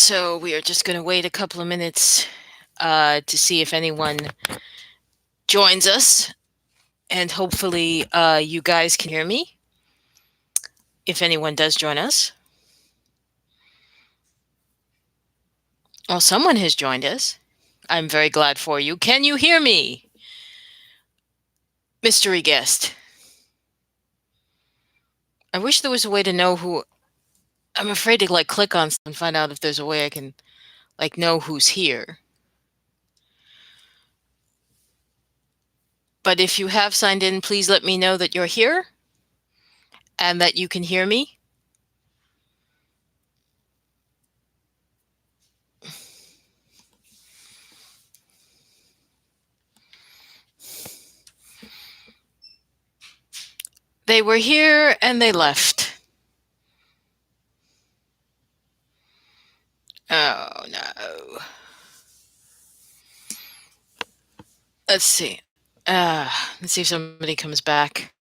So we are just going to wait a couple of minutes to see if anyone joins us, and hopefully you guys can hear me if anyone does join us. Well, someone has joined us. I'm very glad for you. Can you hear me, mystery guest? I wish there was a way to know who. I'm afraid to click on and find out if there's a way I can know who's here. But if you have signed in, please let me know that you're here and that you can hear me. They were here and they left. Oh no. Let's see. Let's see if somebody comes back.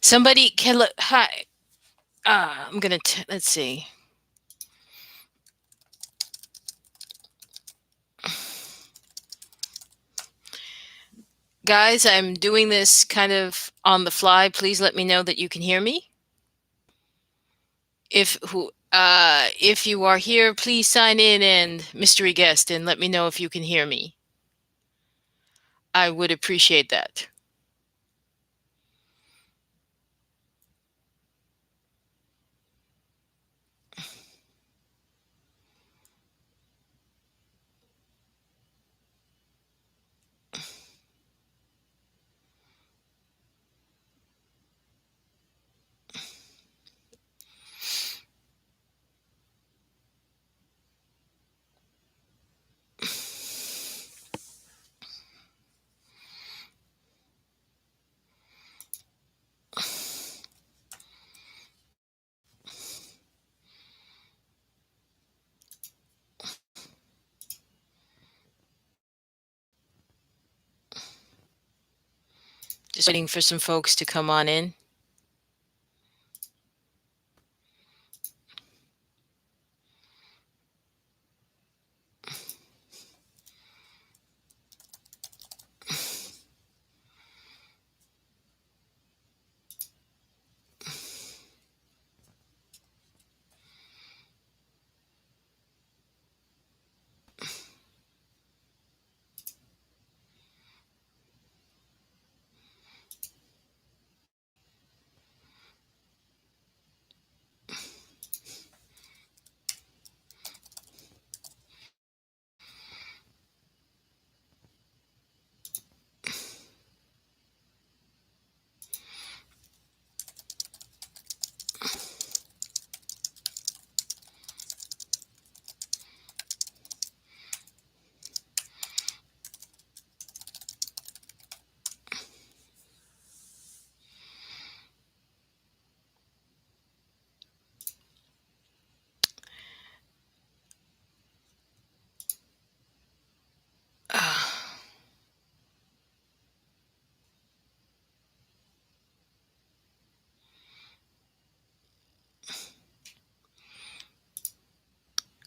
Somebody can look. Hi. I'm gonna. Let's see. Guys, I'm doing this kind of on the fly. Please let me know that you can hear me. If you are here, please sign in and mystery guest and let me know if you can hear me. I would appreciate that. Just waiting for some folks to come on in.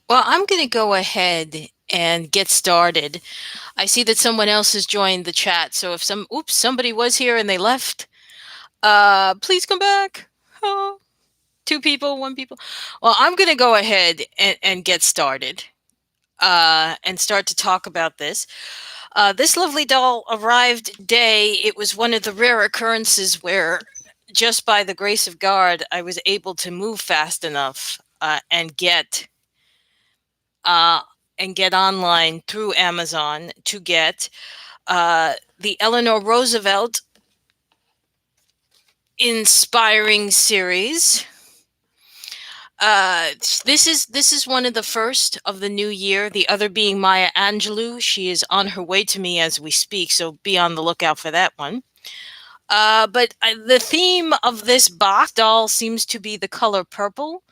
Well, I'm going to go ahead and get started. I see that someone else has joined the chat. So if somebody was here and they left, please come back. Oh, 2 people, 1 people. Well, I'm going to go ahead and get started and start to talk about this. This lovely doll arrived today. It was one of the rare occurrences where just by the grace of God, I was able to move fast enough and get online through Amazon to get the Eleanor Roosevelt inspiring series. This is one of the first of the new year. The other being Maya Angelou. She is on her way to me as we speak, so be on the lookout for that one. But the theme of this box doll seems to be the color purple.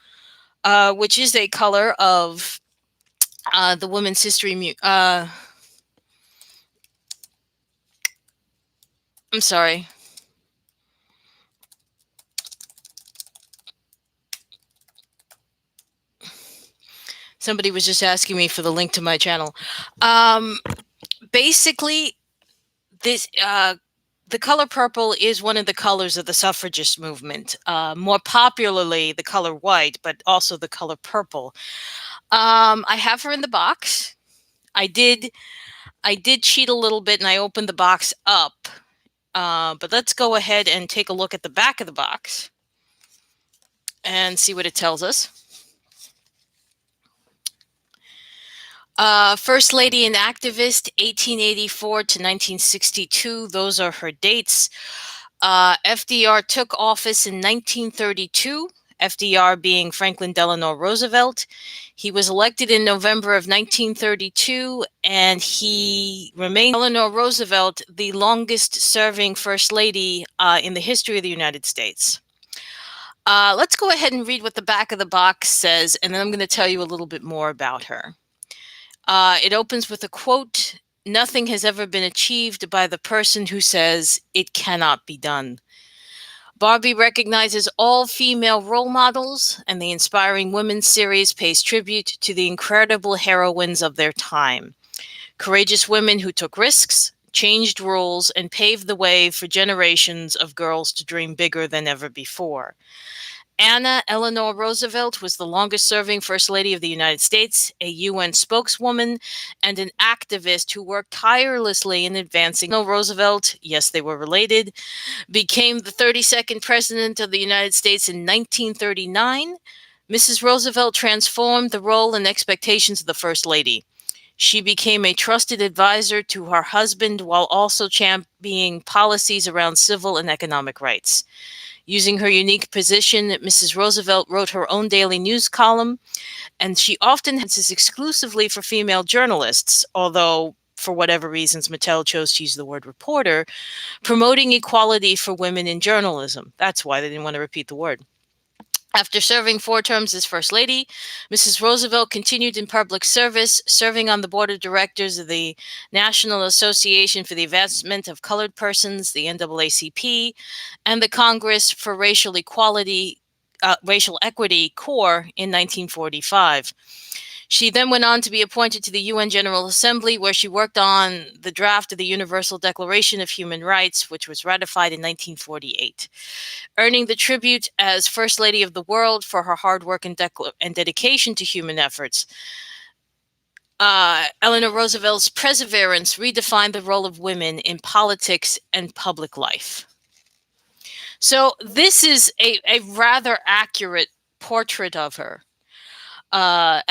which is a color of the Women's History. I'm sorry. Somebody was just asking me for the link to my channel. Basically, this the color purple is one of the colors of the suffragist movement. More popularly, the color white, but also the color purple. I have her in the box. I did cheat a little bit, and I opened the box up. But let's go ahead and take a look at the back of the box and see what it tells us. First Lady and Activist, 1884 to 1962. Those are her dates. FDR took office in 1932, FDR being Franklin Delano Roosevelt. He was elected in November of 1932, and he remained Eleanor Roosevelt, the longest serving First Lady in the history of the United States. Let's go ahead and read what the back of the box says, and then I'm going to tell you a little bit more about her. It opens with a quote, "Nothing has ever been achieved by the person who says it cannot be done." Barbie recognizes all female role models, and the Inspiring Women series pays tribute to the incredible heroines of their time. Courageous women who took risks, changed rules, and paved the way for generations of girls to dream bigger than ever before. Anna Eleanor Roosevelt was the longest-serving First Lady of the United States, a UN spokeswoman, and an activist who worked tirelessly in advancing. Roosevelt, yes, they were related, became the 32nd President of the United States in 1939. Mrs. Roosevelt transformed the role and expectations of the First Lady. She became a trusted advisor to her husband while also championing policies around civil and economic rights. Using her unique position, Mrs. Roosevelt wrote her own daily news column, and she often has exclusively for female journalists, although for whatever reasons Mattel chose to use the word reporter, promoting equality for women in journalism. That's why they didn't want to repeat the word. After serving 4 terms as First Lady, Mrs. Roosevelt continued in public service, serving on the board of directors of the National Association for the Advancement of Colored Persons, the NAACP, and the Congress for Racial Equity, CORE, in 1945. She then went on to be appointed to the UN General Assembly, where she worked on the draft of the Universal Declaration of Human Rights, which was ratified in 1948. Earning the tribute as First Lady of the World for her hard work and dedication to human efforts. Eleanor Roosevelt's perseverance redefined the role of women in politics and public life. So this is a rather accurate portrait of her.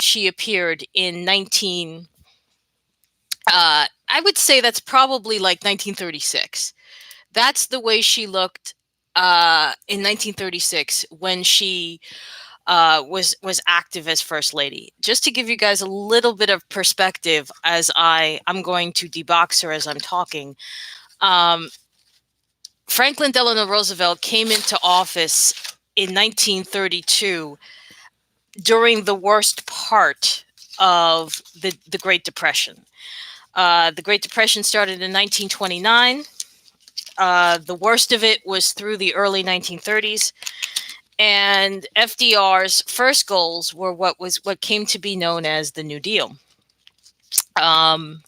She appeared in I would say that's probably like 1936. That's the way she looked in 1936 when she was active as First Lady. Just to give you guys a little bit of perspective, as I'm going to debox her as I'm talking. Franklin Delano Roosevelt came into office in 1932 during the worst part of the Great Depression. The Great Depression started in 1929. The worst of it was through the early 1930s. And FDR's first goals were what came to be known as the New Deal. Hang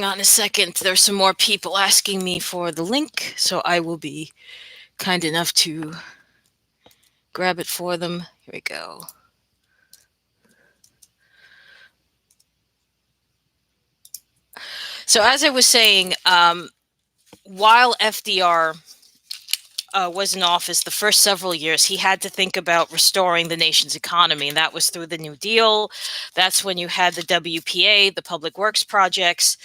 on a second. There's some more people asking me for the link, so I will be kind enough to grab it for them. Here we go. So as I was saying, while FDR was in office the first several years, he had to think about restoring the nation's economy, and that was through the New Deal. That's when you had the WPA, the Public Works projects.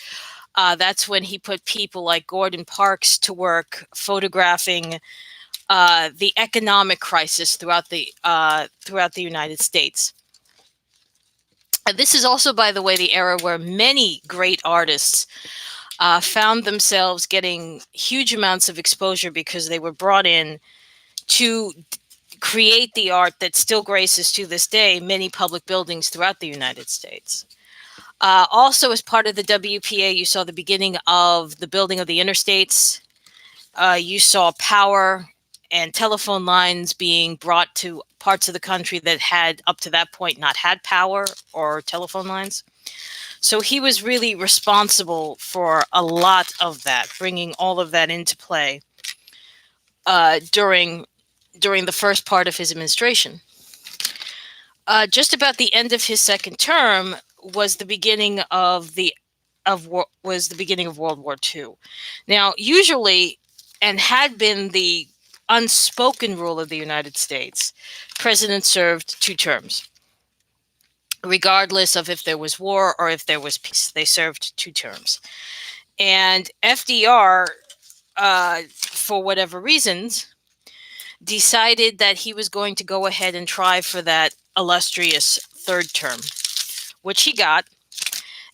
That's when he put people like Gordon Parks to work photographing the economic crisis throughout the United States. This is also, by the way, the era where many great artists found themselves getting huge amounts of exposure because they were brought in to create the art that still graces to this day many public buildings throughout the United States. Also, as part of the WPA, you saw the beginning of the building of the interstates. You saw power and telephone lines being brought to parts of the country that had, up to that point, not had power or telephone lines. So he was really responsible for a lot of that, bringing all of that into play during the first part of his administration. Just about the end of his second term was the beginning of World War II. Now, usually, and had been the unspoken rule of the United States, presidents served 2 terms. Regardless of if there was war or if there was peace, they served 2 terms. And FDR, for whatever reasons, decided that he was going to go ahead and try for that illustrious 3rd term, which he got.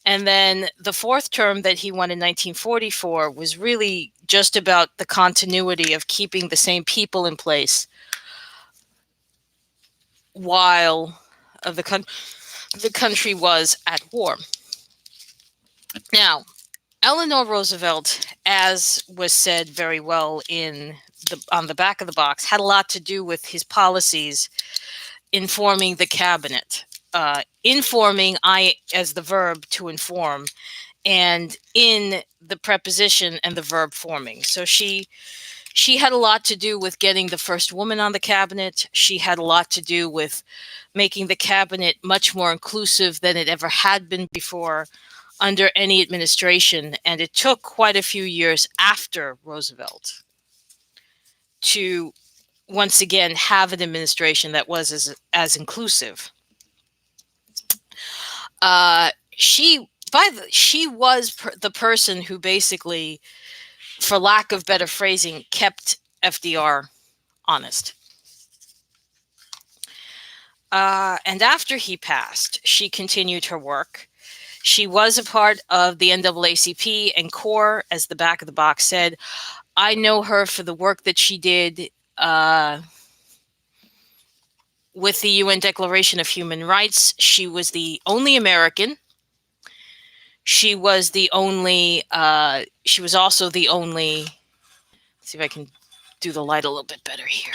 And then the 4th term that he won in 1944 was really just about the continuity of keeping the same people in place while the country was at war. Now, Eleanor Roosevelt, as was said very well on the back of the box, had a lot to do with his policies informing the cabinet. Informing, as the verb to inform, and in the preposition and the verb forming. So she had a lot to do with getting the first woman on the cabinet. She had a lot to do with making the cabinet much more inclusive than it ever had been before under any administration. And it took quite a few years after Roosevelt to once again have an administration that was as inclusive. She was the person who basically, for lack of better phrasing, kept FDR honest. And after he passed, she continued her work. She was a part of the NAACP and CORE, as the back of the box said. I know her for the work that she did with the UN Declaration of Human Rights. She was the only American. She was the only, she was also the only, let's see if I can do the light a little bit better here.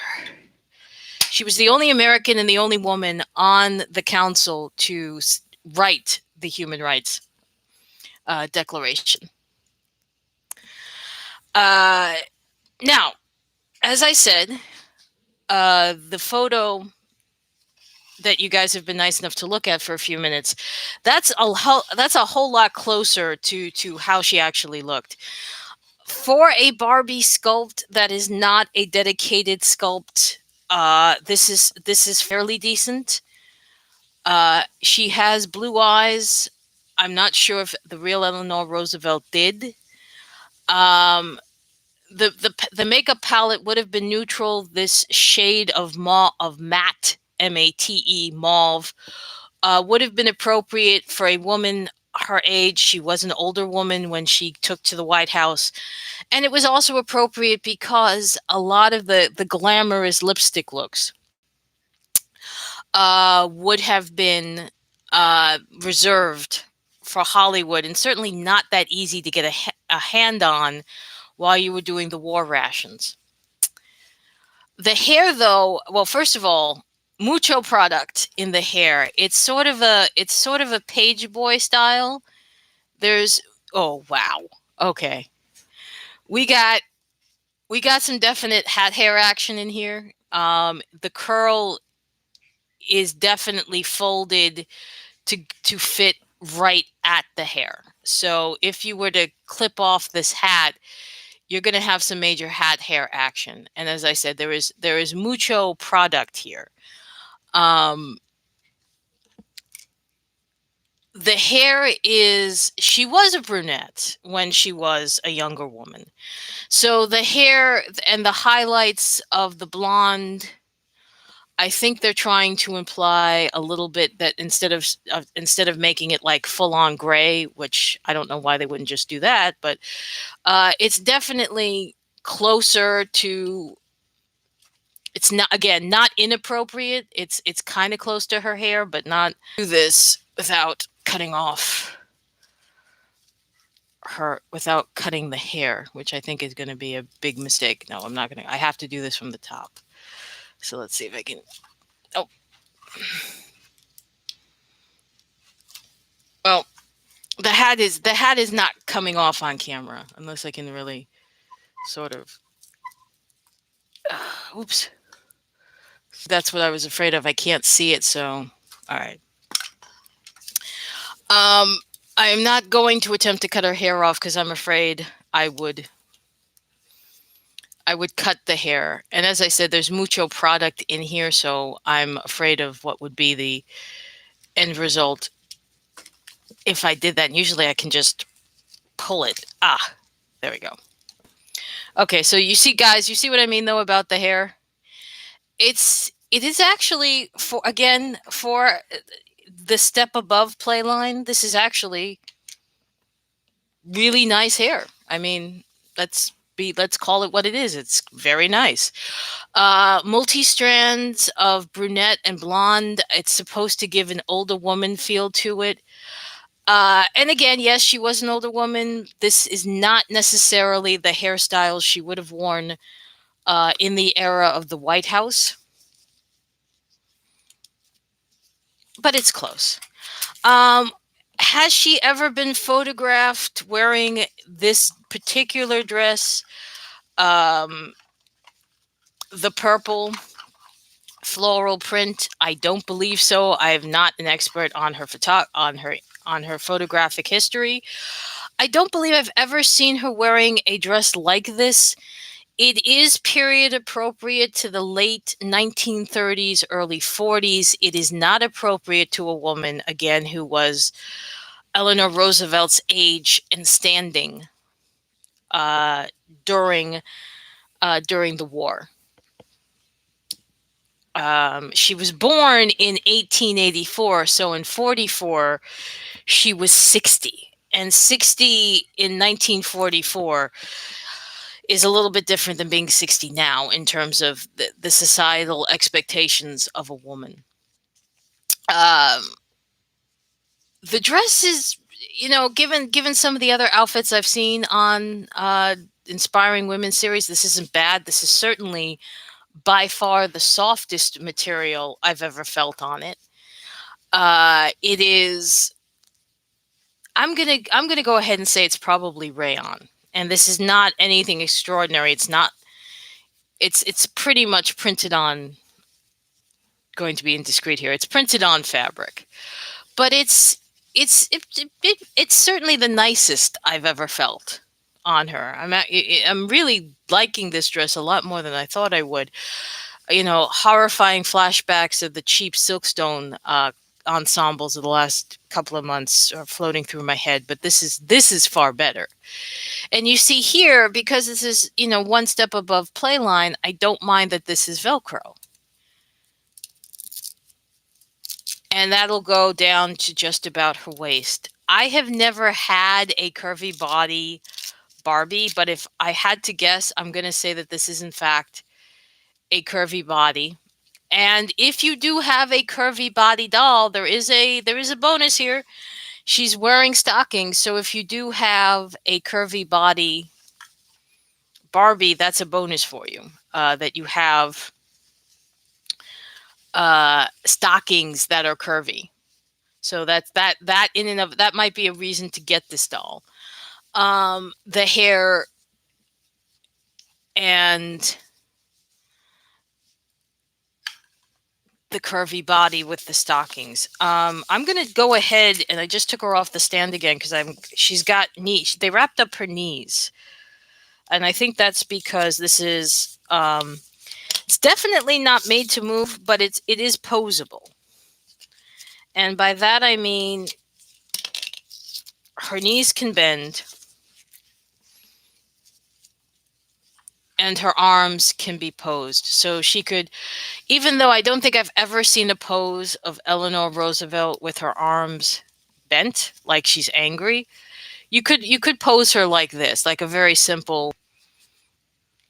She was the only American and the only woman on the council to write the Human Rights Declaration. Now, as I said, the photo that you guys have been nice enough to look at for a few minutes, that's a whole lot closer to how she actually looked. For a Barbie sculpt that is not a dedicated sculpt, this is fairly decent. She has blue eyes. I'm not sure if the real Eleanor Roosevelt did. The makeup palette would have been neutral. This shade of matte, M-A-T-E, mauve, would have been appropriate for a woman her age. She was an older woman when she took to the White House. And it was also appropriate because a lot of the glamorous lipstick looks would have been reserved for Hollywood, and certainly not that easy to get a hand on while you were doing the war rations. The hair, though, well, first of all, mucho product in the hair. It's sort of a page boy style. Oh wow, okay. We got some definite hat hair action in here. The curl is definitely folded to fit right at the hair. So if you were to clip off this hat, you're going to have some major hat hair action. And as I said, there is mucho product here. The hair she was a brunette when she was a younger woman. So the hair and the highlights of the blonde, I think they're trying to imply a little bit that instead of making it like full on gray, which I don't know why they wouldn't just do that, but it's definitely closer to It's not, again, not inappropriate. It's kind of close to her hair, but not do this without cutting off without cutting the hair, which I think is going to be a big mistake. No, I'm not going to. I have to do this from the top. So let's see if I can. Oh, well, the hat is not coming off on camera unless I can really sort of. Oops. That's what I was afraid of. I can't see it, so all right. I am not going to attempt to cut her hair off because I'm afraid I would cut the hair. And as I said, there's mucho product in here, so I'm afraid of what would be the end result if I did that. And usually I can just pull it. There we go. Okay, so you see, guys, you see what I mean though about the hair? It is actually, for the step above play line, this is actually really nice hair. I mean, let's call it what it is. It's very nice. Multi-strands of brunette and blonde. It's supposed to give an older woman feel to it. And again, yes, she was an older woman. This is not necessarily the hairstyle she would have worn in the era of the White House, but it's close. Um, has she ever been photographed wearing this particular dress? The purple floral print? I don't believe so. I am not an expert on her photographic history. I don't believe I've ever seen her wearing a dress like this. It is period appropriate to the late 1930s, early 40s. It is not appropriate to a woman, again, who was Eleanor Roosevelt's age and standing uh, during during the war. She was born in 1884, so in 44 she was 60, and 60 in 1944 is a little bit different than being 60 now in terms of the societal expectations of a woman. Um, the dress is, given some of the other outfits I've seen on Inspiring Women series, this isn't bad. This is certainly by far the softest material I've ever felt on it. It is. I'm gonna go ahead and say it's probably rayon, and this is not anything extraordinary. It's not. It's pretty much printed on. Going to be indiscreet here. It's printed on fabric, but it's certainly the nicest I've ever felt on her. I'm really liking this dress a lot more than I thought I would. Horrifying flashbacks of the cheap silkstone ensembles of the last couple of months are floating through my head, but this is far better. And you see here, because this is one step above playline, I don't mind that this is Velcro. And that'll go down to just about her waist. I have never had a curvy body Barbie, but if I had to guess, I'm going to say that this is in fact a curvy body. And if you do have a curvy body doll, there is a bonus here. She's wearing stockings, so if you do have a curvy body Barbie, that's a bonus for you. That you have stockings that are curvy. So that in and of that might be a reason to get this doll. The hair and the curvy body with the stockings. I'm gonna go ahead, and I just took her off the stand again because she's got knees. They wrapped up her knees, and I think that's because this is it's definitely not made to move, but it is posable. And by that I mean her knees can bend and her arms can be posed. So she could, even though I don't think I've ever seen a pose of Eleanor Roosevelt with her arms bent, like she's angry, you could pose her like this, like a very simple,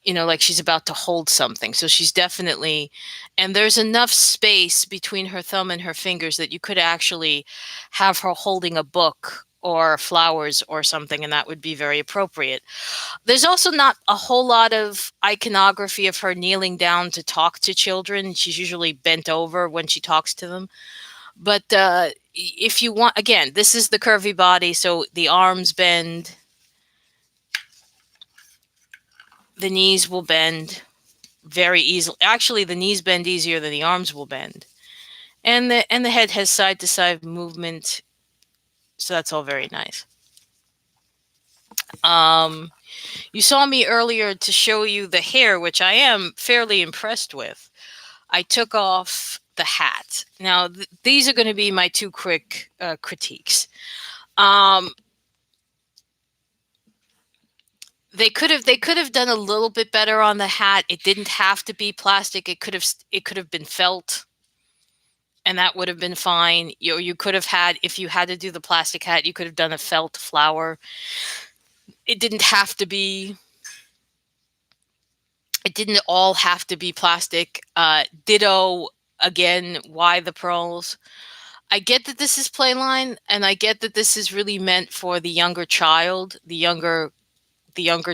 like she's about to hold something. So she's definitely, and there's enough space between her thumb and her fingers that you could actually have her holding a book or flowers or something, and that would be very appropriate. There's also not a whole lot of iconography of her kneeling down to talk to children. She's usually bent over when she talks to them. But if you want, again, this is the curvy body, so the arms bend, the knees will bend very easily. Actually, the knees bend easier than the arms will bend, and the head has side to side movement, so that's all very nice. Um, you saw me earlier to show you the hair, which I am fairly impressed with. I took off the hat. Now, these are going to be my two quick critiques. Um, they could have done a little bit better on the hat. It didn't have to be plastic. It could have been felt, and that would have been fine. You could have had, if you had to do the plastic hat, you could have done a felt flower. It didn't have to be. It didn't all have to be plastic. Ditto again. Why the pearls? I get that this is playline, and I get that this is really meant for the younger child, the younger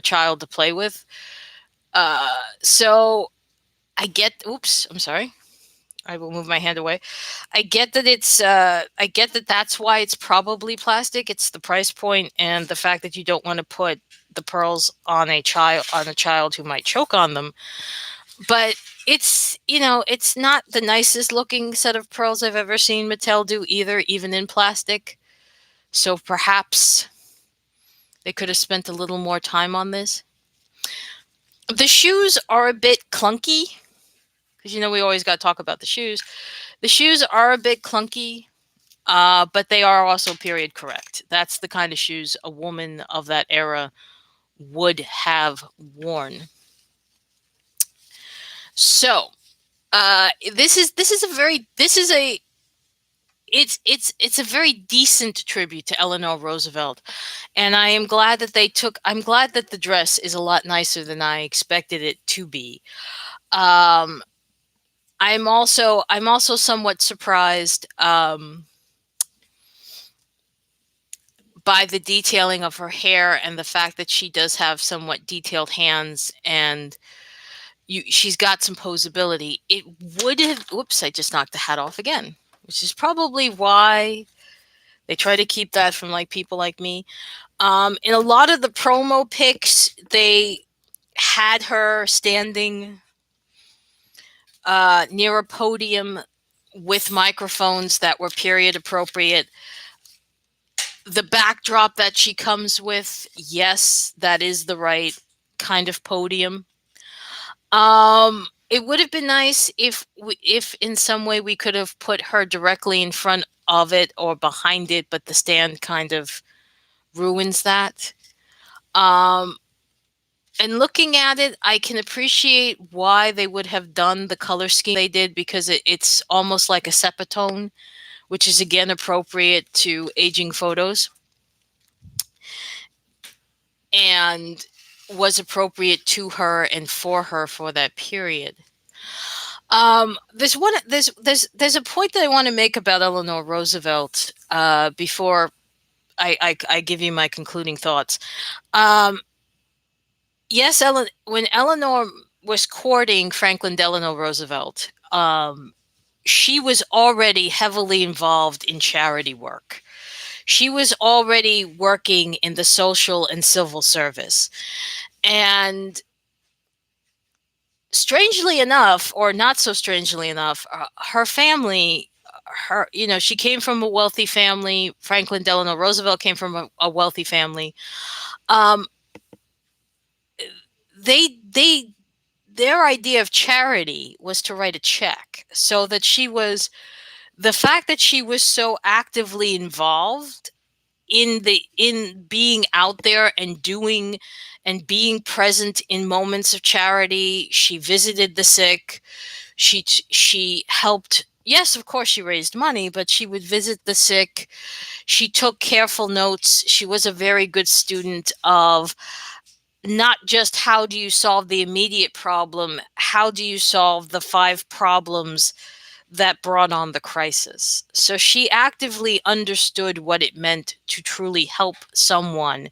child to play with. So I get. Oops, I'm sorry. I will move my hand away. I get that I get that that's why it's probably plastic. It's the price point and the fact that you don't want to put the pearls on a child who might choke on them. But it's not the nicest looking set of pearls I've ever seen Mattel do either, even in plastic. So perhaps they could have spent a little more time on this. The shoes are a bit clunky because we always got to talk about the shoes. The shoes are a bit clunky, but they are also period correct. That's the kind of shoes a woman of that era would have worn. So, it's a very decent tribute to Eleanor Roosevelt, and I'm glad that the dress is a lot nicer than I expected it to be. Um, I'm also somewhat surprised by the detailing of her hair and the fact that she does have somewhat detailed hands, and she's got some posability. It would have, whoops, I just knocked the hat off again, which is probably why they try to keep that from like people like me. In a lot of the promo pics, they had her standing near a podium with microphones that were period appropriate. The backdrop that she comes with, yes, that is the right kind of podium. It would have been nice if in some way we could have put her directly in front of it or behind it, but the stand kind of ruins that. Um, and looking at it, I can appreciate why they would have done the color scheme they did, because it's almost like a sepatone, which is again appropriate to aging photos and was appropriate to her and for her for that period. There's a point that I want to make about Eleanor Roosevelt before I give you my concluding thoughts. Um, yes, when Eleanor was courting Franklin Delano Roosevelt, she was already heavily involved in charity work. She was already working in the social and civil service. And strangely enough, or not so strangely enough, her family, she came from a wealthy family. Franklin Delano Roosevelt came from a wealthy family. Um, they their idea of charity was to write a check, so that the fact that she was so actively involved in being out there and doing and being present in moments of charity. She visited the sick. She helped. Yes, of course, she raised money, but she would visit the sick. She took careful notes. She was a very good student of not just how do you solve the immediate problem, how do you solve the five problems that brought on the crisis? So she actively understood what it meant to truly help someone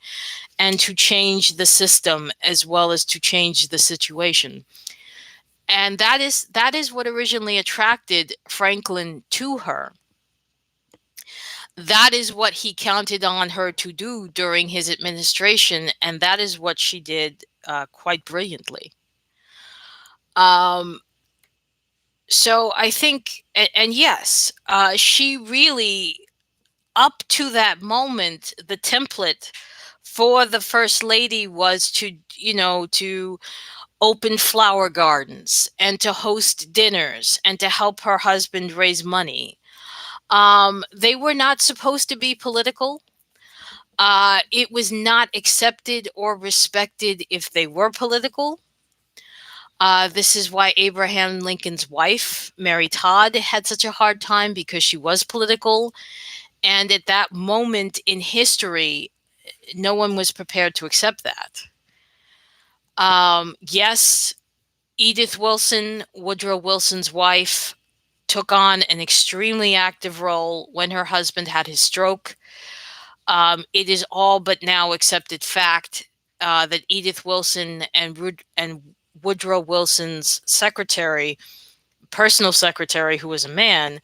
and to change the system as well as to change the situation. And that is what originally attracted Franklin to her. That is what he counted on her to do during his administration, and that is what she did quite brilliantly. Um, so I think, and yes, she really, up to that moment, the template for the first lady was to, to open flower gardens and to host dinners and to help her husband raise money. They were not supposed to be political. It was not accepted or respected if they were political. This is why Abraham Lincoln's wife, Mary Todd, had such a hard time because she was political. And at that moment in history, no one was prepared to accept that. Yes, Edith Wilson, Woodrow Wilson's wife, took on an extremely active role when her husband had his stroke. It is all but now accepted fact that Edith Wilson and Woodrow Wilson's secretary, personal secretary, who was a man,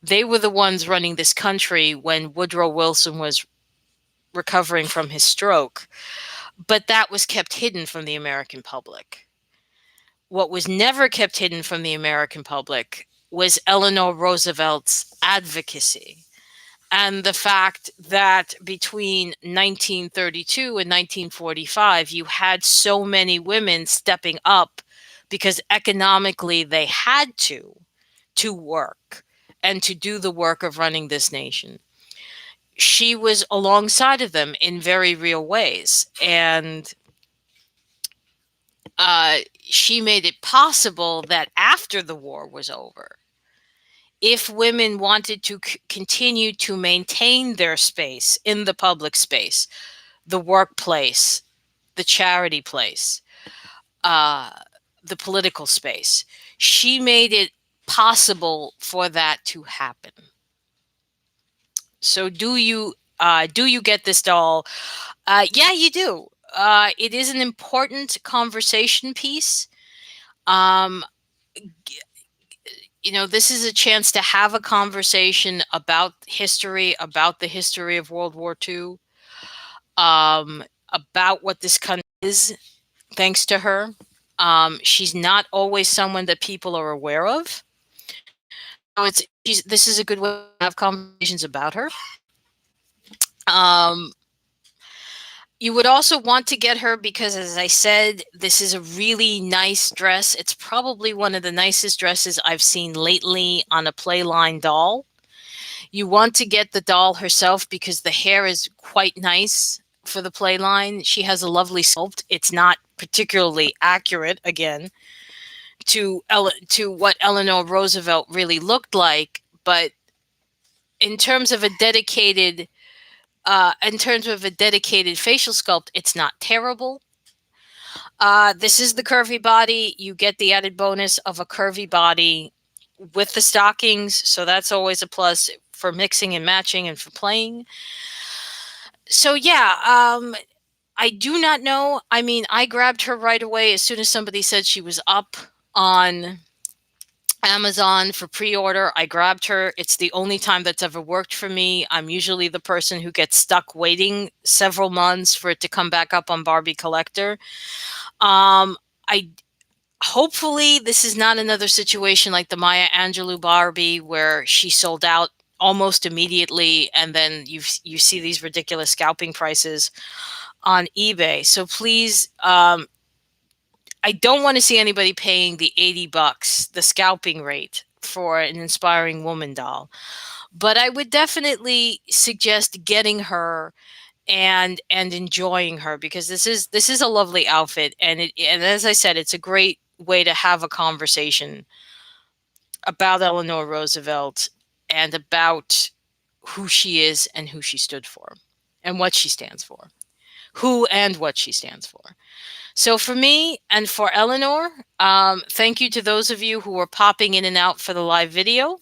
they were the ones running this country when Woodrow Wilson was recovering from his stroke. But that was kept hidden from the American public. What was never kept hidden from the American public was Eleanor Roosevelt's advocacy and the fact that between 1932 and 1945, you had so many women stepping up because economically they had to work and to do the work of running this nation. She was alongside of them in very real ways. And she made it possible that after the war was over, if women wanted to continue to maintain their space in the public space, the workplace, the charity place, uh, the political space, she made it possible for that to happen. So do you get this doll? Yeah, you do. It is an important conversation piece. Um, this is a chance to have a conversation about history, about the history of World War II, about what this country is, thanks to her. She's not always someone that people are aware of. So this is a good way to have conversations about her. Um, you would also want to get her because, as I said, this is a really nice dress. It's probably one of the nicest dresses I've seen lately on a Playline doll. You want to get the doll herself because the hair is quite nice for the Playline. She has a lovely sculpt. It's not particularly accurate, again, to what Eleanor Roosevelt really looked like, but in terms of a dedicated facial sculpt, it's not terrible. This is the curvy body. You get the added bonus of a curvy body with the stockings, so that's always a plus for mixing and matching and for playing. So yeah, I do not know. I mean, I grabbed her right away as soon as somebody said she was up on Amazon for pre-order. I grabbed her. It's the only time that's ever worked for me. I'm usually the person who gets stuck waiting several months for it to come back up on Barbie Collector. I Hopefully this is not another situation like the Maya Angelou Barbie where she sold out almost immediately, and then you see these ridiculous scalping prices on eBay. So please, I don't want to see anybody paying the $80, the scalping rate, for an Inspiring Woman doll. But I would definitely suggest getting her and enjoying her, because this is a lovely outfit, and as I said, it's a great way to have a conversation about Eleanor Roosevelt and about who she is and who she stood for and what she stands for. Who and what she stands for. So for me and for Eleanor, thank you to those of you who are popping in and out for the live video.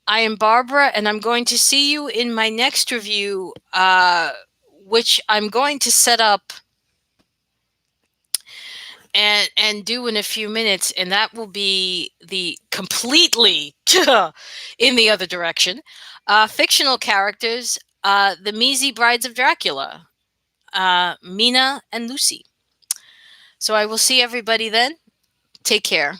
I am Barbara, and I'm going to see you in my next review, which I'm going to set up and do in a few minutes, and that will be the completely in the other direction. Fictional characters, the Measy Brides of Dracula, Mina and Lucy. So I will see everybody then. Take care.